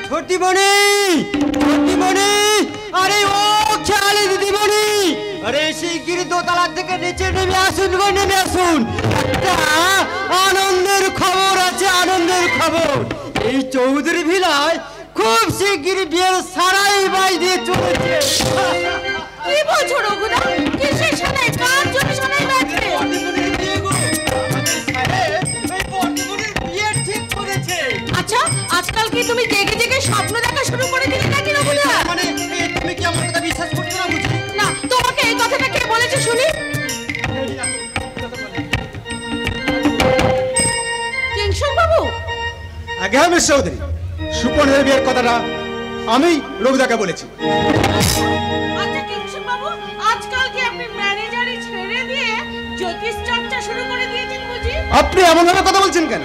ছোটিমণি, ছোটিমণি, আরে ও খেয়ালি দিদিমণি, আরে শিগগির দোতলা থেকে নিচে নেমে আসুন গো, নেমে আসুন। একটা আনন্দের খবর আছে, আনন্দের খবর। এই চৌধুরী ভিলায় খুব শিগগির বিয়ের সারাই বাজ দিয়ে চলেছে। কি বলছো রঘুদা? কিসের সানাই? কার জন্য সানাই বাজছে? পদ্মমণির বিয়ে গো, আমাদের সাহেব এই পদ্মমণির বিয়ে ঠিক করেছে। আচ্ছা, আজকাল কি তুমি জেগে জেগে স্বপ্ন দেখা শুরু করে দিলে নাকি রঘুদা? মানে তুমি কি আমার কথা বিশ্বাস করছো না বুঝি? না, তোমাকে এই কথাটা কে বলেছে শুনি? কিংসন বাবু? আগে আমি চৌধুরী, সুপর্ণের বিয়ের কথাটা আমি রঘুদাকে বলেছি। আচ্ছা কিংসন বাবু, আজকাল কি আপনি ম্যানেজারি ছেড়ে দিয়ে জ্যোতিষ চর্চা শুরু করে দিয়েছেন বুঝি? আপনি এমন ভাবে কথা বলছেন কেন?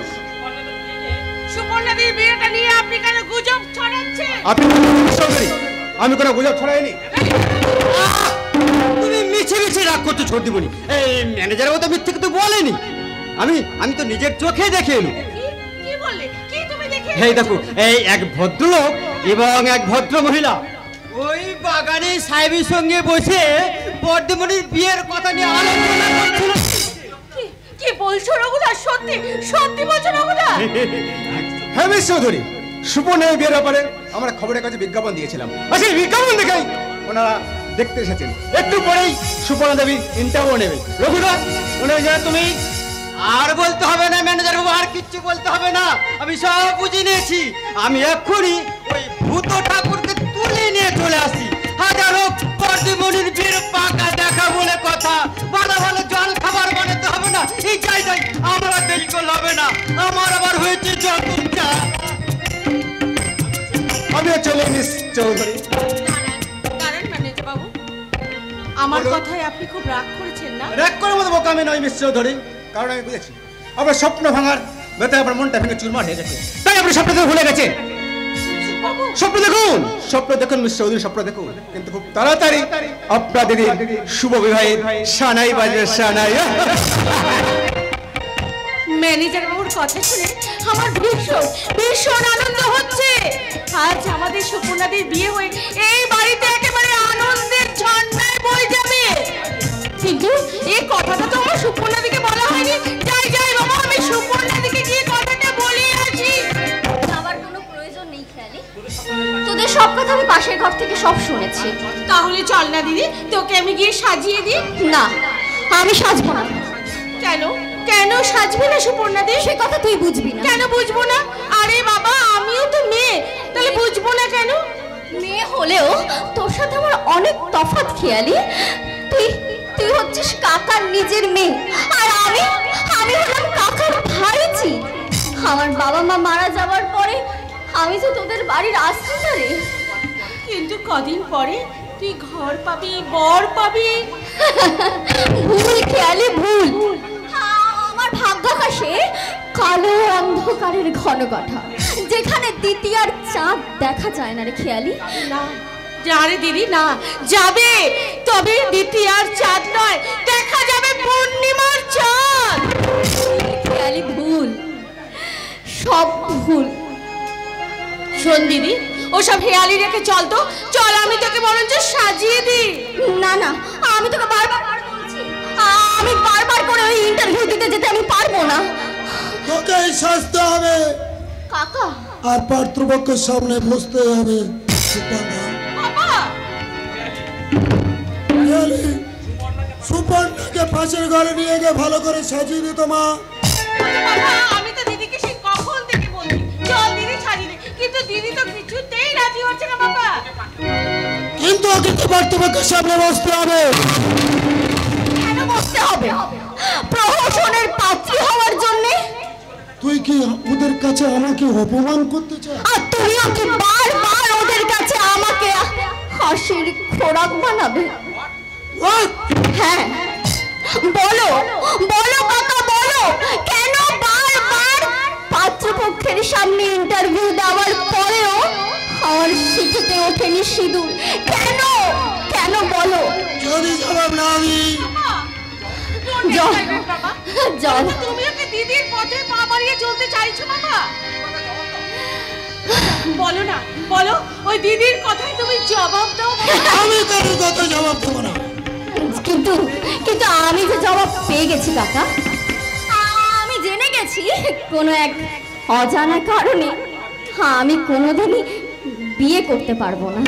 সুপর্ণাদির বিয়েটা নিয়ে আপনি কেন গুজব ছড়াচ্ছেন? আপনি চৌধুরী, আমি কোনো গুজব ছড়াইনি। তুমি মিছে মিছে রাগ করছো ছোটিমণি। এই ম্যানেজারের কথা মিথ্যে কিন্তু বলেনি। আমি তো নিজের চোখে দেখে এলুম। কি বললে? কি তুমি দেখে? এই দেখো, এই এক ভদ্রলোক এবং এক ভদ্র মহিলা ওই বাগানে সাহেবের সঙ্গে বসে পদ্মমণির বিয়ের কথা নিয়ে আলোচনা করছিল। কি বলছো রঘুদা? সত্যি সত্যি বলছো রঘুদা? হ্যাঁ মিস চৌধুরী, সুপর্ণের বিয়ের ব্যাপারে আমরা খবরের কাছে বিজ্ঞাপন দিয়েছিলাম। আচ্ছা, বিজ্ঞাপন দেখাই ওনারা দেখতে এসেছেন। একটু পরেই সুপর্ণা দেবী ইন্টারভিউ নেবে। রঘুদা, ম্যানেজার তুমি আর বলতে হবে না, ম্যানেজার বাবু আর কিচ্ছু বলতে হবে না, আমি সব বুঝে নিয়েছি। আমি এক্ষুনি ওই ভূত ঠাকুরকে তুলে নিয়ে চলে আসি। হাজারো পদ্মমণির বিয়ের পাকা দেখা বলে কথা, ভালো ভালো জল খাবার বানাতে হবে না। এই যাই যাই, আমরা দেরি করলে হবে না, আমার আবার হয়েছে যত চা। আমিও চলে মিস চৌধুরী। দাঁড়ান ম্যানেজার বাবু, আমার কথায় আপনি খুব রাগ করেছেন না? রাগ করার মতো বোকা আমি নয় মিস চৌধুরী, কারণ আমি বুঝেছি আপনার স্বপ্ন ভাঙার বেতে আপনার মনটা ভেঙে চুরমার হয়ে গেছে, তাই আপনি স্বপ্ন দেখে ভুলে গেছেন। স্বপ্ন দেখুন, স্বপ্ন দেখুন মিস চৌধুরী, স্বপ্ন দেখুন, কিন্তু খুব তাড়াতাড়ি আপনাদের শুভ বিবাহের সানাই বাজবে, সানাই। ম্যানেজার বাবুর কথা শুনে আমার ভীষণ ভীষণ আনন্দ হচ্ছে। আজ আমাদের সুপর্ণাদির বিয়ে হয়ে এই বাড়িতে একেবারে আনন্দের ঝর্ণায় বয়ে যাবে। কিন্তু এই কথাটা তো আমার সুপর্ণাদিকে বলা হয়নি। যাই যাই বাবা, আমি সুপর্ণাদিকে গিয়ে কথাটা বলে আসি। আবার কোনো প্রয়োজন নেই খেয়ালি, তোদের সব কথা আমি পাশের ঘর থেকে সব শুনেছি। তাহলে চল না দিদি, তোকে আমি গিয়ে সাজিয়ে দিই। না, আমি সাজবো না। কেন কেন সাজবি না সুপর্ণাদি? সে কথা তুই বুঝবি না। কেন বুঝবো না? আরে বাবা, আমিও তো মেয়ে, তাহলে বুঝবো না কেন? মেয়ে হলেও তোর সাথে আমার অনেক তফাৎ খেয়ালি। তুই তুই হচ্ছিস কাকার নিজের মেয়ে, আর আমি হলাম কাকার ভাইজি। আমার বাবা মা মারা যাওয়ার পরে আমি তো তোদের বাড়ির আশ্রিতা রে। কিন্তু কদিন পরে তুই ঘর পাবি, বর পাবি। ভুল খেয়ালি, ভুল। আমার ভাগ্যাকাশে কালো অন্ধকারের ঘন কাঠা, যেখানে দ্বিতীয়ার চাঁদ দেখা যায় না রে খেয়ালি। না যা রে দিদি, না যাবে, তবে দ্বিতীয়ার চাঁদ নয়, দেখা যাবে পূর্ণিমার চাঁদ। খেয়ালি, ভুল, সব ভুল। শোন দিদি, ওসব হেয়ালি রেখে চল তো, চল আমি তোকে বরঞ্চ সাজিয়ে দিই। না না, আমি তোকে বারবার বলছি, আমি বারবার করে ওই ইন্টারভিউ দিতে যেতে আমি পারবো না। তোকে সাজতে হবে কাকা, আর পাত্রপক্ষের সামনে বসতে হবে। সুপর্ণা, বাবা, সুপর্ণাকে পাশের ঘরে নিয়ে গিয়ে ভালো করে সাজিয়ে দিত মা। বাবা, আমি তো দিদিকে সেই কখন থেকে বলছি চল দিদি সাজিয়ে দে, কিন্তু দিদি তো কিছুতেই রাজি হচ্ছে না বাবা। কিন্তু ওকে তো পাত্রপক্ষের সামনে বসতে হবে। কেন বসতে হবে? প্রহসনের পাত্রী হওয়ার জন্য? তুই কি ওদের কাছে আমাকে অপমান করতে চাস? আর তুমিও কি বারবার ওদের কাছে আমাকে হাসির খোরাক বানাবে? হ্যাঁ, বলো বলো কাকা, বলো কেন বারবার পাত্রপক্ষের সামনে ইন্টারভিউ দেওয়ার পরেও আমার শিখতে ওঠেনি সিঁদুর? কেন কেন বলো? যদি জবাব না দিই, জল জল তুমি ওকে দিদির পথে পা বাড়িয়ে চলতে চাইছো বাবা? বলো না, বলো ওই দিদির কথাই তুমি জবাব দাও। আমি কারোর কথা জবাব দেবো না। কিন্তু কিন্তু আমি যে জবাব পেয়ে গেছি কাকা। আমি জেনে গেছি কোনো এক অজানা কারণে আমি কোনোদিনই বিয়ে করতে পারবো না।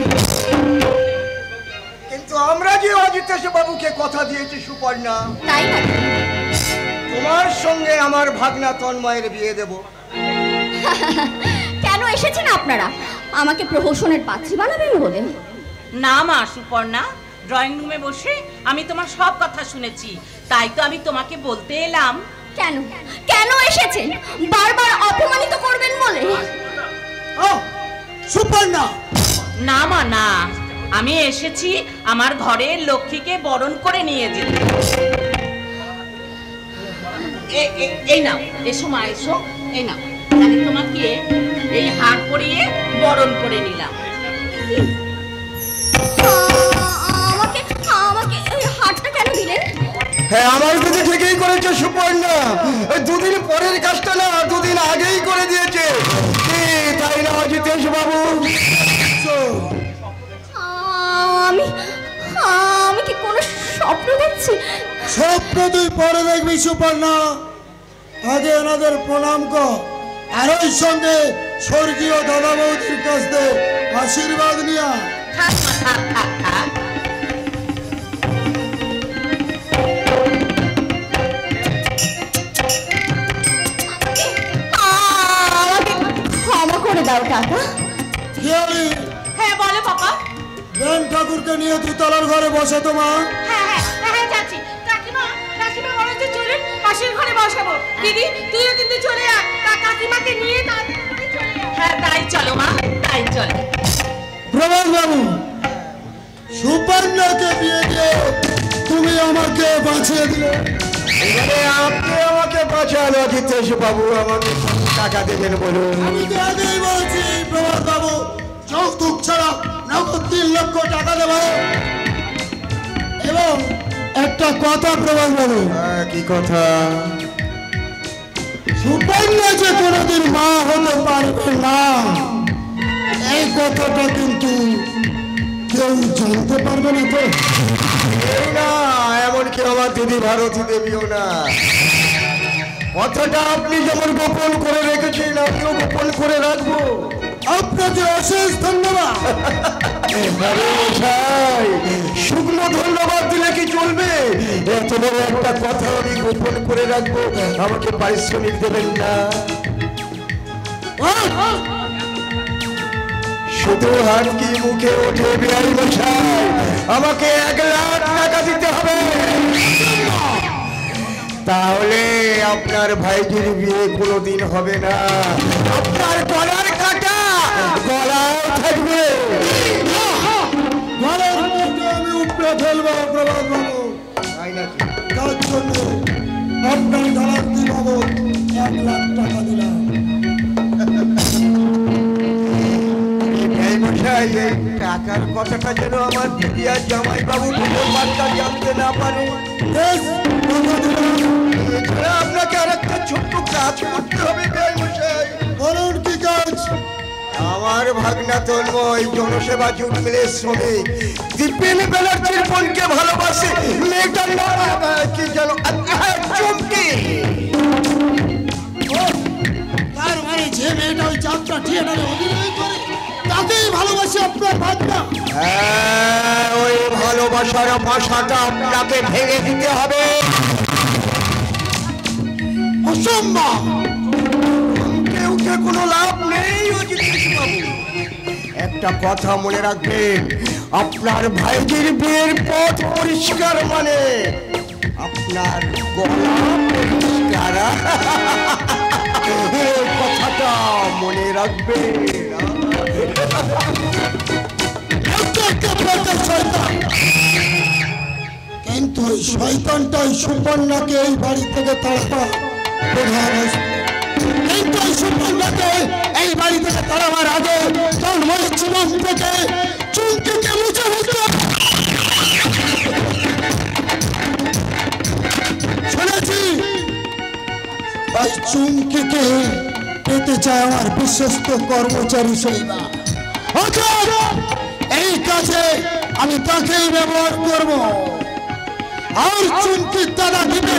কিন্তু আমরা যে অজিতেশ বাবুকে কথা দিয়েছি সুপর্ণা, তাই না? তোমার সঙ্গে আমার ভাগনা তন্ময়ের বিয়ে দেব। কেন এসেছেন আপনারা? আমাকে প্রহসনের পাত্রী বানাবেন বলে? না মা সুপর্ণা, ড্রয়িং রুমে বসে আমি তোমার সব কথা শুনেছি, তাই তো আমি তোমাকে বলতে এলাম। কেন কেন এসেছেন? বারবার অপমানিত করবেন বলে? সুপর্ণা, না মা না, আমি এসেছি আমার ঘরের লক্ষ্মীকে বরণ করে নিয়ে যেতে। এই নাও, এসো মা এসো, এই নাও, আমি তোমাকে এই হার পরিয়ে বরণ করে নিলাম। আমাকে আমাকে এই হাতটা কেন দিলেন? হ্যাঁ, আমার কাছে ঠিকই করেছে সুপর্ণা। দুদিন পরের কাজটা না, দুদিন আগেই করে দিয়েছে। তাই না অজিতেশ বাবু? আমি আমি কি কোনো স্বপ্ন দেখছি? স্বপ্ন তুই পরে দেখবি সুপর্ণা। আগে এনাদের প্রণাম কর, আর ওই সঙ্গে স্বর্গীয় দাদা বৌদির কাছ থেকে আশীর্বাদ নিয়া। থাক মা, থাক থাক থাক। আমাকে ক্ষমা করে দাও কাকা। খেয়ালি, হ্যাঁ বলো পাপা। বেন ঠাকুরকে নিয়ে দুতলার ঘরে বসে তো মা। হ্যাঁ হ্যাঁ হ্যাঁ যাচ্ছি। কাকিমা, কাকিমা বরঞ্চ চলুন পাশের ঘরে বসাবো। দিদি তুইও কিন্তু চলে আয়, কাকিমাকে নিয়ে তাড়াতাড়ি চলে আয়। হ্যাঁ তাই চলো মা, তাই চলো। প্রভাত বাবু, সুপর্ণাকে বিয়ে দিয়ে তুমি আমাকে বাঁচিয়ে দিলে। এবারে আপনি আমাকে বাঁচান অজিতেশ বাবু, আমাকে টাকা দেবেন বলুন। আমি তো আগেই বলছি প্রভাত বাবু, যৌতুক ছাড়া নগদ 3 লক্ষ টাকা দেব। এবং একটা কথা প্রভাত বাবু, কি কথা? সুপর্ণা যে কোনোদিন মা হতে পারবে না, এই কথাটা কিন্তু কেউ জানতে পারবে না তো? এই না, এমনকি আমার দিদি ভারতী দেবীও না। কথাটা আপনি যেমন গোপন করে রেখেছেন, আমিও গোপন করে রাখবো। আপনাকে অশেষ ধন্যবাদ। আরে মশাই, শুকনো ধন্যবাদ দিলে কি চলবে? এত বড় একটা কথা আমি গোপন করে রাখবো, আমাকে পারিশ্রমিক দেবেন না? শুধু হাত কি মুখে ওঠে বিহারী মশাই, আমাকে 1 লাখ টাকা দিতে হবে। তাহলে আপনার ভাইজির বিয়ে কোনোদিন হবে না, আপনার গলার কাটা গলায় থাকবে। ঘরের মধ্যে আমি উপরে ফেলবো প্রভাত বাবু। তাই নাকি? তার জন্য আপনার দালালি বাবদ 1 লাখ টাকা দিলাম। এই মশাই, এই টাকার কথাটা যেন আমার দিদি আর জামাই বাবু দুটোর বাচ্চা জানতে না পারে। বেশ, টাকা দিলাম। এছাড়া আপনাকে আর একটা ছোট্ট কাজ করতে হবে বিহারী মশাই। বলুন কি কাজ? আমার ভাগনা তন্ময় জনসেবা জুট মিলের শ্রমিক দীপেন ব্যানার্জির বোনকে ভালোবাসে। মেয়েটার নাম কি যেন? চুমকি। তার মানে যে মেয়েটা ওই যাত্রা থিয়েটারে অভিনয় করে তাকেই ভালোবাসে আপনার ভাবনা। হ্যাঁ, ওই ভালোবাসার ভাষাটা আপনাকে ভেঙে দিতে হবে। অসম্ভব। কেউ কোনো লাভ নেই অজিতেশ বাবু। একটা কথা মনে রাখবেন, আপনার ভাইজির বিয়ের পথ পরিষ্কার মানে আপনার গলা পরিষ্কার। এই কথাটা মনে রাখবেন। কিন্তু ওই শয়তানটাই সুপর্ণাকে এই বাড়ি থেকে তাড়াবা প্রধান অস্ত্র। কিন্তু ওই সুপর্ণাকে এই বাড়ি থেকে তাড়াবার আগে তন্ময়ের জীবন থেকে চুমকিকে মুছে ফেলতে হবে। শুনেছি ওই চুমকিকে পেতে নিতে চায় আমার বিশ্বস্ত কর্মচারী শৈবা। এই কাজে আমি তাকেই ব্যবহার করব। আর চুমকির দাদা দিবে